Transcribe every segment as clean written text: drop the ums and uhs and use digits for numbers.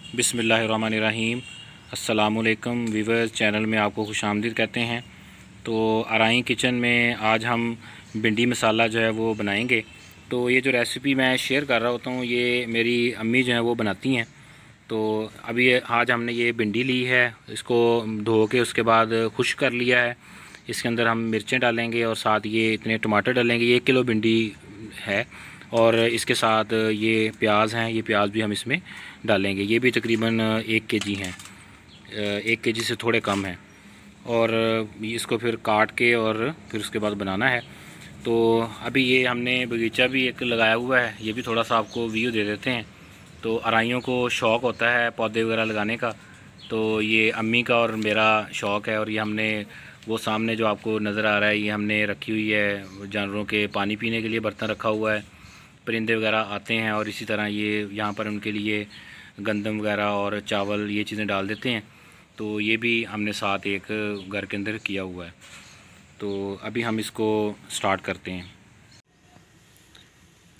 बिस्मिल्लाहिर्रहमानिर्रहीम। अस्सलामुअलैकुम viewers, channel में आपको खुशामदीद कहते हैं। तो आराई किचन में आज हम भिंडी मसाला जो है वो बनाएंगे। तो ये जो रेसिपी मैं शेयर कर रहा होता हूँ ये मेरी अम्मी जो है वो बनाती हैं। तो अभी आज हमने ये भिंडी ली है, इसको धो के उसके बाद खुश्क कर लिया है। इसके अंदर हम मिर्चें डालेंगे और साथ ये इतने टमाटर डालेंगे। 1 किलो भिंडी है और इसके साथ ये प्याज हैं, ये प्याज भी हम इसमें डालेंगे। ये भी तकरीबन 1 केजी हैं, 1 केजी से थोड़े कम हैं। और इसको फिर काट के और फिर उसके बाद बनाना है। तो अभी ये हमने बगीचा भी एक लगाया हुआ है, ये भी थोड़ा सा आपको व्यू दे देते हैं। तो अराइयों को शौक़ होता है पौधे वगैरह लगाने का, तो ये अम्मी का और मेरा शौक़ है। और ये हमने वो सामने जो आपको नज़र आ रहा है ये हमने रखी हुई है जानवरों के पानी पीने के लिए बर्तन रखा हुआ है। परिंदे वगैरह आते हैं और इसी तरह ये यहाँ पर उनके लिए गंदम वगैरह और चावल ये चीज़ें डाल देते हैं। तो ये भी हमने साथ एक घर के अंदर किया हुआ है। तो अभी हम इसको स्टार्ट करते हैं।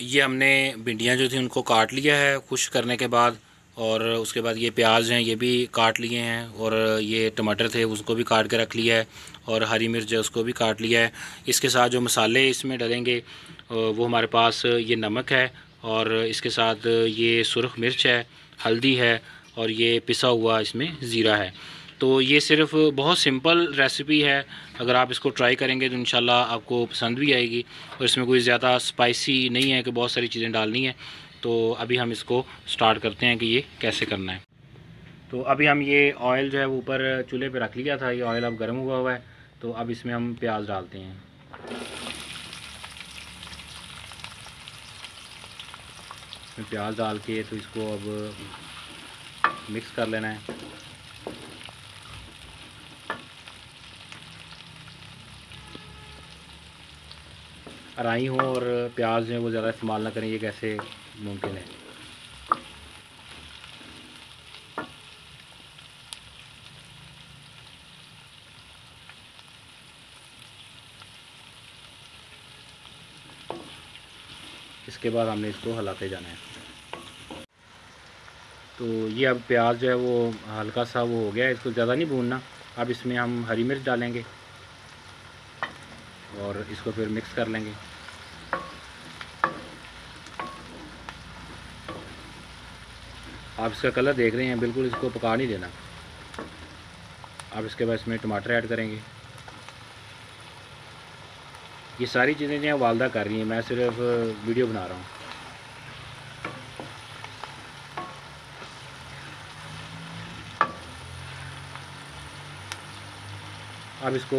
ये हमने भिंडियाँ जो थी उनको काट लिया है खुश्क करने के बाद, और उसके बाद ये प्याज हैं ये भी काट लिए हैं, और ये टमाटर थे उसको भी काट के रख लिया है, और हरी मिर्च है उसको भी काट लिया है। इसके साथ जो मसाले इसमें डलेंगे वो हमारे पास ये नमक है, और इसके साथ ये सुरख मिर्च है, हल्दी है, और ये पिसा हुआ इसमें ज़ीरा है। तो ये सिर्फ बहुत सिंपल रेसिपी है, अगर आप इसको ट्राई करेंगे तो इंशाल्लाह आपको पसंद भी आएगी। और इसमें कोई ज़्यादा स्पाइसी नहीं है कि बहुत सारी चीज़ें डालनी है। तो अभी हम इसको स्टार्ट करते हैं कि ये कैसे करना है। तो अभी हम ये ऑयल जो है वो ऊपर चूल्हे पे रख लिया था, ये ऑयल अब गर्म हुआ है। तो अब इसमें हम प्याज डालते हैं। इसमें प्याज डाल के तो इसको अब मिक्स कर लेना है। अराई हो और प्याज जो है वो ज़्यादा इस्तेमाल ना करें, ये कैसे मुमकिन है। इसके बाद हमने इसको हिलाते जाना है। तो ये अब प्याज जो है वो हल्का सा वो हो गया है, इसको ज़्यादा नहीं भूनना। अब इसमें हम हरी मिर्च डालेंगे और इसको फिर मिक्स कर लेंगे। आप इसका कलर देख रहे हैं, बिल्कुल इसको पका नहीं देना। अब इसके बाद इसमें टमाटर ऐड करेंगे। ये सारी चीज़ें जो हैं वालदा कर रही हैं, मैं सिर्फ वीडियो बना रहा हूँ। अब इसको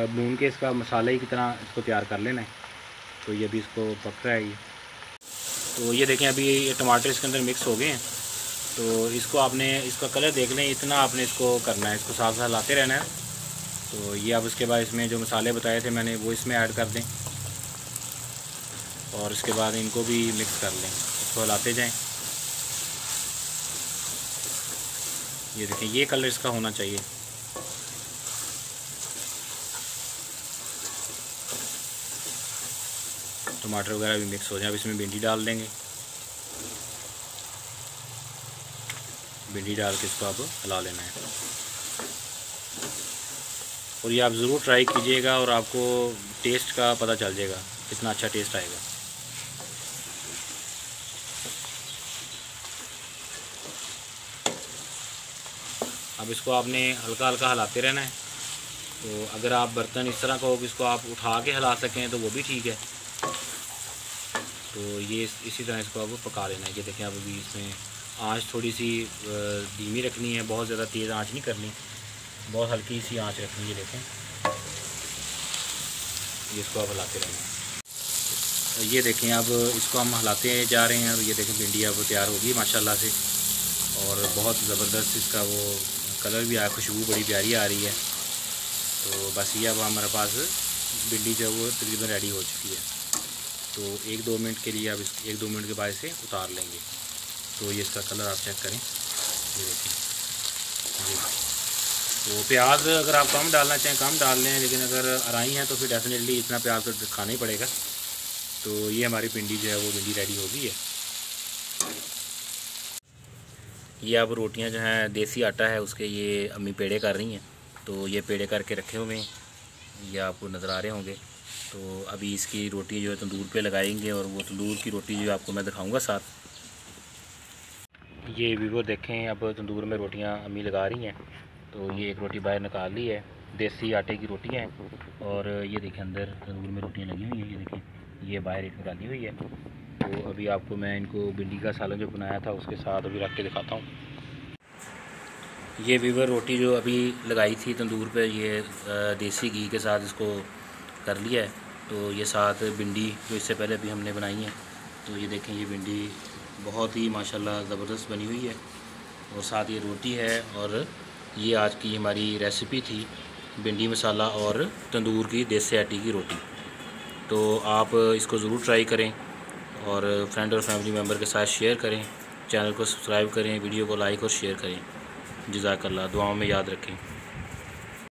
भून के इसका मसाले ही की तरह इसको तैयार कर लेना है। तो ये भी इसको पक रहा है ये। तो ये देखें अभी ये टमाटर इसके अंदर मिक्स हो गए हैं। तो इसको आपने इसका कलर देख लें, इतना आपने इसको करना है, इसको साथ साथ हिलाते रहना है। तो ये अब उसके बाद इसमें जो मसाले बताए थे मैंने वो इसमें ऐड कर दें, और इसके बाद इनको भी मिक्स कर लें, इसको हिलाते जाएं। ये देखें ये कलर इसका होना चाहिए। टमाटर वगैरह भी मिक्स हो जाए। अब इसमें भिंडी डाल देंगे। भिंडी डाल के इसको अब हिला लेना है। और ये आप ज़रूर ट्राई कीजिएगा और आपको टेस्ट का पता चल जाएगा कितना अच्छा टेस्ट आएगा। अब इसको आपने हल्का हल्का हिलाते रहना है। तो अगर आप बर्तन इस तरह का हो कि इसको आप उठा के हिला सकें तो वो भी ठीक है। तो ये इसी तरह इसको अब पका लेना है। ये देखें अब अभी इसमें आंच थोड़ी सी धीमी रखनी है, बहुत ज़्यादा तेज़ आंच नहीं करनी, बहुत हल्की सी आंच रखनी है। देखें ये इसको अब हिलाते रहना है। ये देखें अब इसको हम हिलाते जा रहे हैं। अब ये देखें भिंडी अब तैयार होगी माशाल्लाह से, और बहुत ज़बरदस्त इसका वो कलर भी आया, खुशबू बड़ी प्यारी आ रही है। तो बस ये अब हमारे पास भिंडी जो है वो तकरीबन रेडी हो चुकी है। तो 1-2 मिनट के लिए अब इस 1-2 मिनट के बाद इसे उतार लेंगे। तो ये इसका कलर आप चेक करें, ये देखें ये। तो प्याज अगर आप कम डालना चाहें कम डाल लें, लेकिन अगर अराई है तो फिर डेफिनेटली इतना प्याज तो खाना ही पड़ेगा। तो ये हमारी भिंडी जो है वो भिंडी रेडी हो गई है। ये अब रोटियां जो हैं देसी आटा है उसके ये अम्मी पेड़े कर रही हैं। तो ये पेड़े करके रखे हुए हैं, ये आपको नज़र आ रहे होंगे। तो अभी इसकी रोटी जो है तंदूर पे लगाएंगे और वो तंदूर की रोटी जो आपको मैं दिखाऊंगा साथ। ये वीवो देखें, अब तंदूर में रोटियां अम्मी लगा रही हैं। तो ये एक रोटी बाहर निकाल ली है, देसी आटे की रोटियां हैं। और ये देखें अंदर तंदूर में रोटियां लगी हुई हैं, ये देखें ये बाहर एक निकाली हुई है। तो अभी आपको मैं इनको भिंडी का सालन जो बनाया था उसके साथ अभी रख के दिखाता हूँ। ये वीवर रोटी जो अभी लगाई थी तंदूर पे, ये देसी घी के साथ इसको कर लिया है। तो ये साथ भिंडी जो इससे पहले भी हमने बनाई है, तो ये देखें ये भिंडी बहुत ही माशाल्लाह ज़बरदस्त बनी हुई है। और साथ ये रोटी है, और ये आज की हमारी रेसिपी थी भिंडी मसाला और तंदूर की देसी आटे की रोटी। तो आप इसको ज़रूर ट्राई करें और फ्रेंड और फैमिली मेम्बर के साथ शेयर करें। चैनल को सब्सक्राइब करें, वीडियो को लाइक और शेयर करें। जज़ाकल्लाह, दुआओं में याद रखें।